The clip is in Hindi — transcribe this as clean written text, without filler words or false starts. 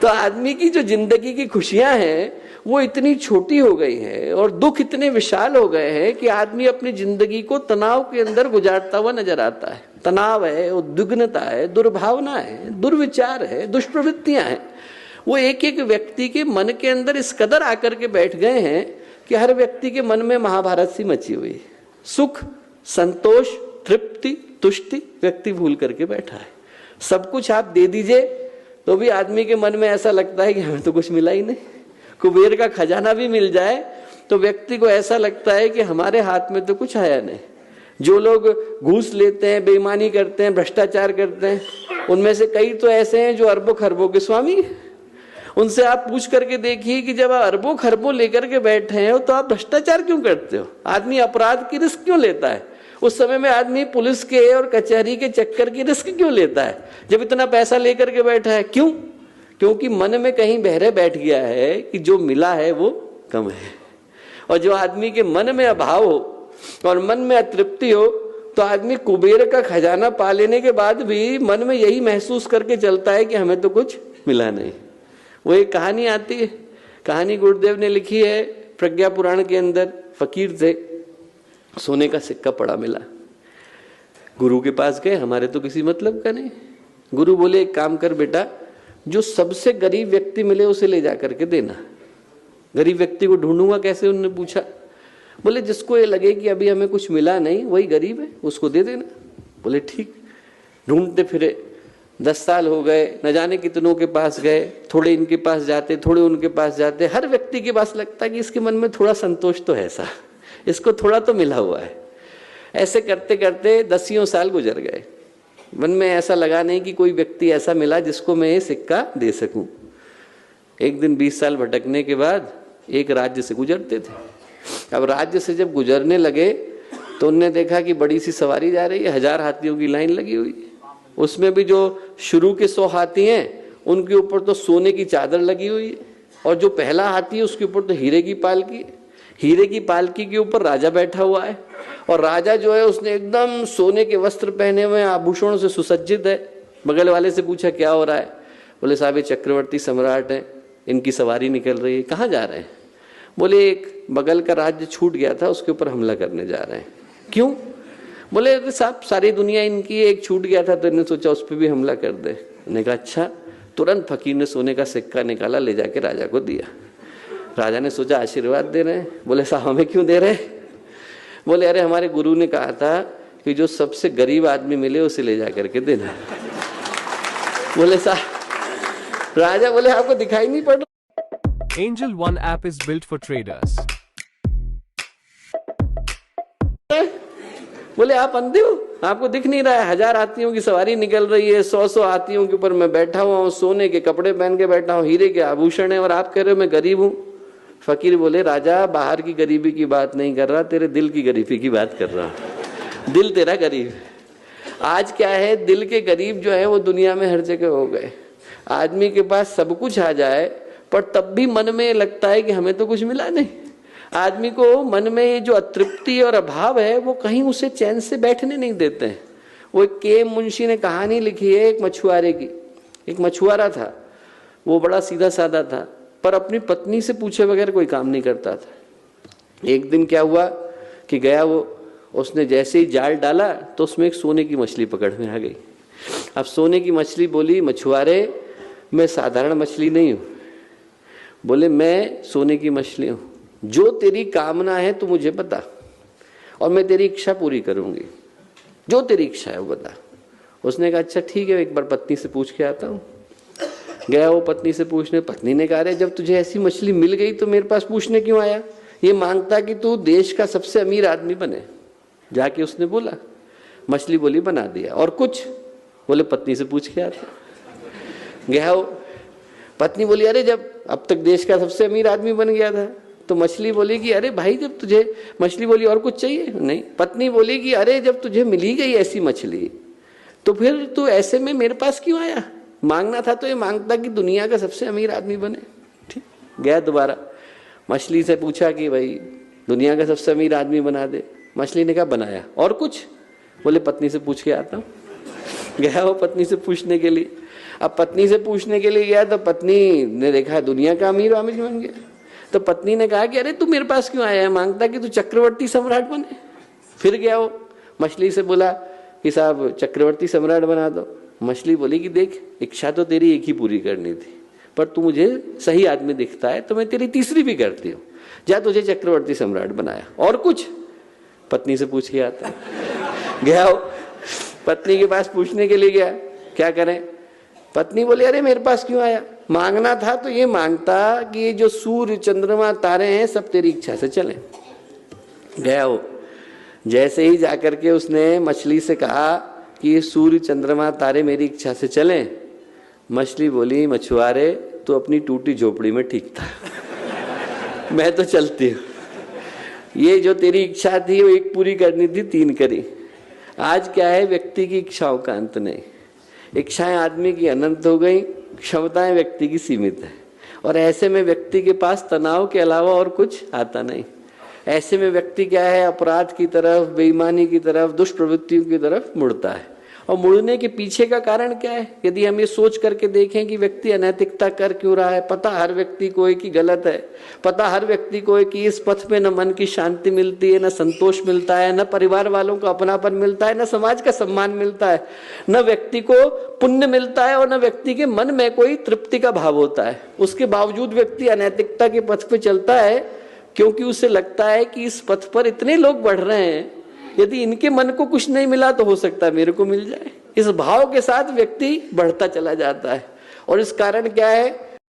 तो आदमी की जो जिंदगी की खुशियां हैं वो इतनी छोटी हो गई है और दुख इतने विशाल हो गए हैं कि आदमी अपनी जिंदगी को तनाव के अंदर गुजारता हुआ नजर आता है। तनाव है, उद्विग्नता है, दुर्भावना है, दुर्विचार है, दुष्प्रवृत्तियां हैं। वो एक एक व्यक्ति के मन के अंदर इस कदर आकर के बैठ गए हैं कि हर व्यक्ति के मन में महाभारत सी मची हुई है। सुख, संतोष, तृप्ति, तुष्टि व्यक्ति भूल करके बैठा है। सब कुछ आप दे दीजिए तो भी आदमी के मन में ऐसा लगता है कि हमें तो कुछ मिला ही नहीं। कुबेर का खजाना भी मिल जाए तो व्यक्ति को ऐसा लगता है कि हमारे हाथ में तो कुछ आया नहीं। जो लोग घूस लेते हैं, बेईमानी करते हैं, भ्रष्टाचार करते हैं, उनमें से कई तो ऐसे हैं जो अरबों खरबों के स्वामी। उनसे आप पूछ करके देखिए कि जब आप अरबों खरबों लेकर के बैठे हैं तो आप भ्रष्टाचार क्यों करते हो? आदमी अपराध की रिस्क क्यों लेता है? उस समय में आदमी पुलिस के और कचहरी के चक्कर की रिस्क क्यों लेता है जब इतना पैसा लेकर के बैठा है? क्यों? क्योंकि मन में कहीं बहरे बैठ गया है कि जो मिला है वो कम है। और जो आदमी के मन में अभाव हो और मन में अतृप्ति हो तो आदमी कुबेर का खजाना पा लेने के बाद भी मन में यही महसूस करके चलता है कि हमें तो कुछ मिला नहीं। वो एक कहानी आती है, कहानी गुरुदेव ने लिखी है प्रज्ञा पुराण के अंदर। फकीर थे, सोने का सिक्का पड़ा मिला, गुरु के पास गए, हमारे तो किसी मतलब का नहीं। गुरु बोले एक काम कर बेटा, जो सबसे गरीब व्यक्ति मिले उसे ले जा करके देना। गरीब व्यक्ति को ढूंढूंगा कैसे? उन्होंने पूछा। बोले जिसको ये लगे कि अभी हमें कुछ मिला नहीं, वही गरीब है, उसको दे देना। बोले ठीक। ढूंढते फिरे, 10 साल हो गए, न जाने कितनों के पास गए, थोड़े इनके पास जाते, थोड़े उनके पास जाते। हर व्यक्ति के पास लगता है कि इसके मन में थोड़ा संतोष तो है, सा इसको थोड़ा तो मिला हुआ है। ऐसे करते करते 10 साल गुजर गए। मन में ऐसा लगा नहीं कि कोई व्यक्ति ऐसा मिला जिसको मैं ये सिक्का दे सकूं। एक दिन 20 साल भटकने के बाद एक राज्य से गुजरते थे। अब राज्य से जब गुजरने लगे तो उनने देखा कि बड़ी सी सवारी जा रही है, 1000 हाथियों की लाइन लगी हुई है। उसमें भी जो शुरू के 100 हाथी हैं उनके ऊपर तो सोने की चादर लगी हुई है, और जो पहला हाथी है उसके ऊपर तो हीरे की पालकी है। हीरे की पालकी के ऊपर राजा बैठा हुआ है, और राजा जो है उसने एकदम सोने के वस्त्र पहने हुए, आभूषणों से सुसज्जित है। बगल वाले से पूछा क्या हो रहा है? बोले साहब ये चक्रवर्ती सम्राट है, इनकी सवारी निकल रही है। कहाँ जा रहे हैं? बोले एक बगल का राज्य छूट गया था, उसके ऊपर हमला करने जा रहे हैं। क्यों? बोले अरे साहब सारी दुनिया इनकी, एक छूट गया था तो इन्होंने सोचा उस पर भी हमला कर दे। मैंने कहा अच्छा। तुरंत फकीर ने सोने का सिक्का निकाला, ले जाके राजा को दिया। राजा ने सोचा आशीर्वाद दे रहे हैं। बोले साहब हमें क्यों दे रहे? बोले अरे हमारे गुरु ने कहा था कि जो सबसे गरीब आदमी मिले उसे ले जा करके देना। बोले साहब, राजा बोले आपको दिखाई नहीं पड़ रहा? Angel One app is built for traders. बोले आप अंधे हो, आपको दिख नहीं रहा है? 1000 हाथियों की सवारी निकल रही है, 100 हाथियों के ऊपर मैं बैठा हुआ हूँ, सोने के कपड़े पहन के बैठा हूँ, हीरे के आभूषण है, और आप कह रहे हो मैं गरीब हूँ। फकीर बोले राजा बाहर की गरीबी की बात नहीं कर रहा, तेरे दिल की गरीबी की बात कर रहा हूँ। दिल तेरा गरीब। आज क्या है, दिल के गरीब जो है वो दुनिया में हर जगह हो गए। आदमी के पास सब कुछ आ जाए पर तब भी मन में लगता है कि हमें तो कुछ मिला नहीं। आदमी को मन में ये जो अतृप्ति और अभाव है वो कहीं उसे चैन से बैठने नहीं देते हैं। वो एक के मुंशी ने कहानी लिखी है एक मछुआरे की। एक मछुआरा था, वो बड़ा सीधा साधा था, पर अपनी पत्नी से पूछे बगैर कोई काम नहीं करता था। एक दिन क्या हुआ कि गया वो, उसने जैसे ही जाल डाला तो उसमें एक सोने की मछली पकड़ में आ गई। अब सोने की मछली बोली मछुआरे मैं साधारण मछली नहीं हूँ। बोले मैं सोने की मछली हूँ, जो तेरी कामना है तू मुझे बता और मैं तेरी इच्छा पूरी करूंगी, जो तेरी इच्छा है वो बता। उसने कहा अच्छा ठीक है, एक बार पत्नी से पूछ के आता हूँ। गया वो पत्नी से पूछने। पत्नी ने कहा जब तुझे ऐसी मछली मिल गई तो मेरे पास पूछने क्यों आया? ये मांगता कि तू देश का सबसे अमीर आदमी बने। जाके उसने बोला, मछली बोली बना दिया। और कुछ? बोले पत्नी से पूछ के आता। गया वो, पत्नी बोली अरे जब अब तक देश का सबसे अमीर आदमी बन गया था। तो मछली बोली कि अरे भाई जब तुझे, मछली बोली और कुछ चाहिए? नहीं। पत्नी बोली कि अरे जब तुझे मिली गई ऐसी मछली तो फिर तू ऐसे में मेरे पास क्यों आया? मांगना था तो ये मांगता कि दुनिया का सबसे अमीर आदमी बने। ठीक। गया दोबारा, मछली से पूछा कि भाई दुनिया का सबसे अमीर आदमी बना दे। मछली ने कहा बनाया। और कुछ? बोले पत्नी से पूछ के आता हूँ। गया वो पत्नी से पूछने के लिए। अब पत्नी से पूछने के लिए गया तो पत्नी ने देखा दुनिया का अमीर आमिर बन गया। तो पत्नी ने कहा कि अरे तू मेरे पास क्यों आया है, मांगता कि तू चक्रवर्ती सम्राट बने। फिर गया वो मछली से बोला कि साहब चक्रवर्ती सम्राट बना दो। मछली बोली कि देख, इच्छा तो तेरी एक ही पूरी करनी थी, पर तू मुझे सही आदमी दिखता है तो मैं तेरी तीसरी भी करती हूँ, जा तुझे चक्रवर्ती सम्राट बनाया। और कुछ? पत्नी से पूछ के आता है। गया वो पत्नी के पास पूछने के लिए गया, क्या करें? पत्नी बोली अरे मेरे पास क्यों आया, मांगना था तो ये मांगता कि ये जो सूर्य चंद्रमा तारे हैं सब तेरी इच्छा से चले। गया वो, जैसे ही जाकर के उसने मछली से कहा कि ये सूर्य चंद्रमा तारे मेरी इच्छा से चलें, मछली बोली मछुआरे तू अपनी टूटी झोपड़ी में ठीक था, मैं तो चलती हूँ। ये जो तेरी इच्छा थी वो एक पूरी करनी थी, तीन करी। आज क्या है, व्यक्ति की इच्छाओं का अंत नहीं, इच्छाएं आदमी की अनंत हो गई, क्षमताएं व्यक्ति की सीमित है। और ऐसे में व्यक्ति के पास तनाव के अलावा और कुछ आता नहीं। ऐसे में व्यक्ति क्या है, अपराध की तरफ, बेईमानी की तरफ, दुष्प्रवृत्तियों की तरफ मुड़ता है। और मुड़ने के पीछे का कारण क्या है? यदि हम ये सोच करके देखें कि व्यक्ति अनैतिकता कर क्यों रहा है, पता हर व्यक्ति को है कि गलत है, पता हर व्यक्ति को है कि इस पथ में न मन की शांति मिलती है, न संतोष मिलता है, न परिवार वालों का अपनापन मिलता है, न समाज का सम्मान मिलता है, न व्यक्ति को पुण्य मिलता है और न व्यक्ति के मन में कोई तृप्ति का भाव होता है। उसके बावजूद व्यक्ति अनैतिकता के पथ पे चलता है, क्योंकि उसे लगता है कि इस पथ पर इतने लोग बढ़ रहे हैं, यदि इनके मन को कुछ नहीं मिला तो हो सकता है मेरे को मिल जाए। इस भाव के साथ व्यक्ति बढ़ता चला जाता है। और इस कारण क्या है